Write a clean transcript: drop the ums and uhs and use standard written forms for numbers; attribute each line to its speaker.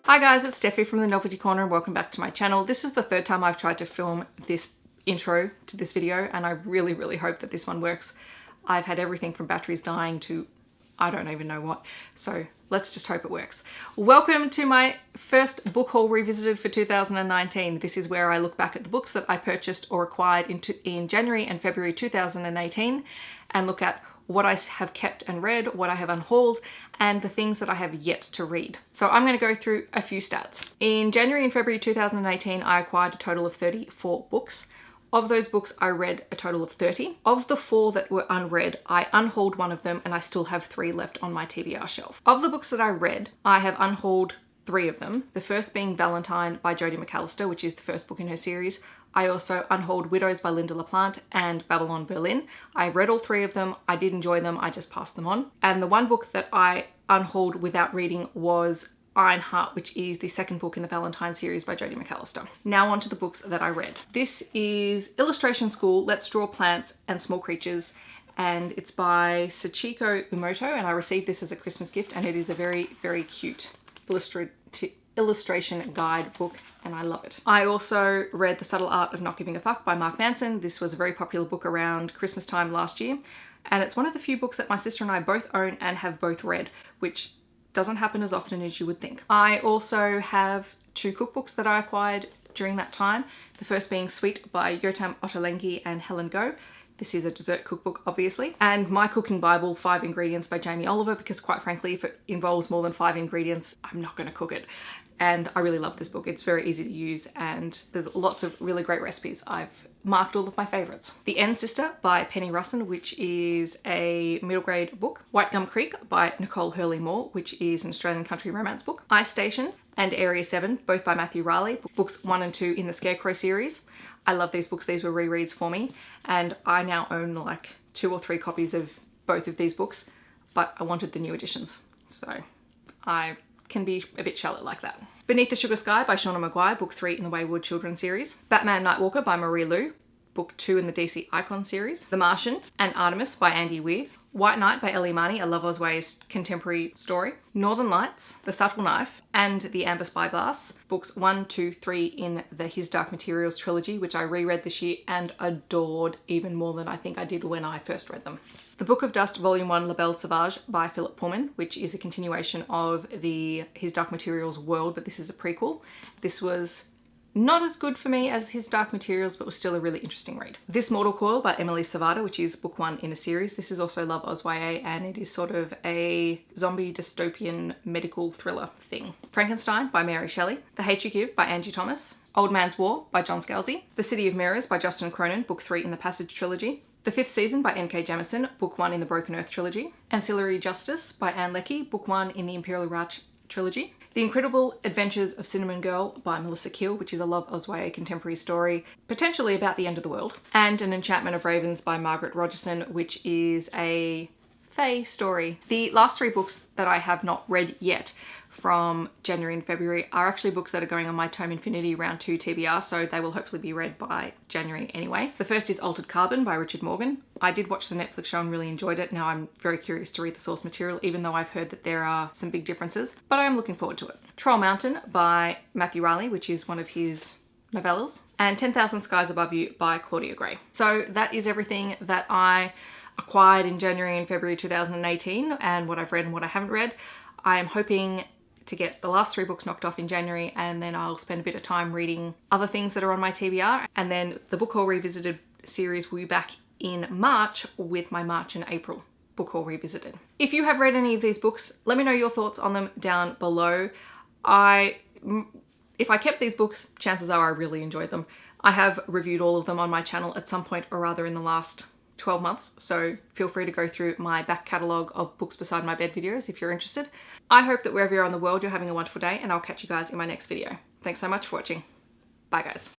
Speaker 1: Hi guys, it's Steffi from the Novelty Corner and welcome back to my channel. This is the third time I've tried to film this intro to this video and I really hope that this one works. I've had everything from batteries dying to I don't even know what, so let's just hope it works. Welcome to my first book haul revisited for 2019. This is where I look back at the books that I purchased or acquired in January and February 2018 and look at what I have kept and read, what I have unhauled, and the things that I have yet to read. So I'm going to go through a few stats. In January and February 2018, I acquired a total of 34 books. Of those books, I read a total of 30. Of the 4 that were unread, I unhauled one of them and I still have 3 left on my TBR shelf. Of the books that I read, I have unhauled 3 of them. The first being Valentine by Jodie McAllister, which is the first book in her series. I also unhauled Widows by Linda LaPlante and Babylon Berlin. I read all 3 of them. I did enjoy them. I just passed them on. And the one book that I unhauled without reading was Ironheart, which is the second book in the Valentine series by Jodie McAllister. Now on to the books that I read. This is Illustration School, Let's Draw Plants and Small Creatures, and it's by Sachiko Umoto, and I received this as a Christmas gift, and it is a very cute illustration guide book, and I love it. I also read The Subtle Art of Not Giving a Fuck by Mark Manson. This was a very popular book around Christmas time last year, and it's one of the few books that my sister and I both own and have both read, which doesn't happen as often as you would think. I also have 2 cookbooks that I acquired during that time. The first being Sweet by Yotam Ottolenghi and Helen Go. This is a dessert cookbook, obviously. And My Cooking Bible, 5 Ingredients by Jamie Oliver, because quite frankly, if it involves more than 5 ingredients, I'm not gonna cook it. And I really love this book. It's very easy to use and there's lots of really great recipes. I've marked all of my favorites. The End Sister by Penny Russin, which is a middle grade book. White Gum Creek by Nicole Hurley Moore, which is an Australian country romance book. Ice Station and Area 7, both by Matthew Riley, books 1 and 2 in the Scarecrow series. I love these books. These were rereads for me. And I now own like 2 or 3 copies of both of these books, but I wanted the new editions. So I can be a bit shallow like that. Beneath the Sugar Sky by Shauna Maguire, book 3 in the Wayward Children series. Batman Nightwalker by Marie Lu, book 2 in the DC Icon series. The Martian and Artemis by Andy Weir. White Knight by Ellie Marnie, a Love Osway's contemporary story. Northern Lights, The Subtle Knife, and The Amber Spyglass, books 1, 2, 3 in the His Dark Materials trilogy, which I reread this year and adored even more than I think I did when I first read them. The Book of Dust, Volume 1, La Belle Sauvage by Philip Pullman, which is a continuation of the His Dark Materials world, but this is a prequel. This was not as good for me as His Dark Materials, but was still a really interesting read. This Mortal Coil by Emily Savada, which is book 1 in a series. This is also Love Oswaye, and it is sort of a zombie dystopian medical thriller thing. Frankenstein by Mary Shelley. The Hate You Give by Angie Thomas. Old Man's War by John Scalzi. The City of Mirrors by Justin Cronin, book 3 in the Passage trilogy. The Fifth Season by N.K. Jemisin, book 1 in the Broken Earth trilogy. Ancillary Justice by Anne Leckie, book 1 in the Imperial Raj trilogy. The Incredible Adventures of Cinnamon Girl by Melissa Kiel, which is a Love Oswaye contemporary story, potentially about the end of the world. And An Enchantment of Ravens by Margaret Rogerson, which is a fae story. The last 3 books that I have not read yet from January and February are actually books that are going on my Tome Infinity Round 2 TBR, so they will hopefully be read by January anyway. The first is Altered Carbon by Richard Morgan. I did watch the Netflix show and really enjoyed it. Now I'm very curious to read the source material, even though I've heard that there are some big differences, but I am looking forward to it. Troll Mountain by Matthew Riley, which is one of his novellas. And 10,000 Skies Above You by Claudia Gray. So that is everything that I acquired in January and February 2018 and what I've read and what I haven't read. I am hoping to get the last 3 books knocked off in January, and then I'll spend a bit of time reading other things that are on my TBR, and then the Book Haul Revisited series will be back in March with my March and April Book Haul Revisited. If you have read any of these books, let me know your thoughts on them down below. If I kept these books, chances are I really enjoyed them. I have reviewed all of them on my channel at some point or other in the last 12 months, so feel free to go through my back catalogue of books beside my bed videos if you're interested. I hope that wherever you are in the world you're having a wonderful day, and I'll catch you guys in my next video. Thanks so much for watching. Bye guys.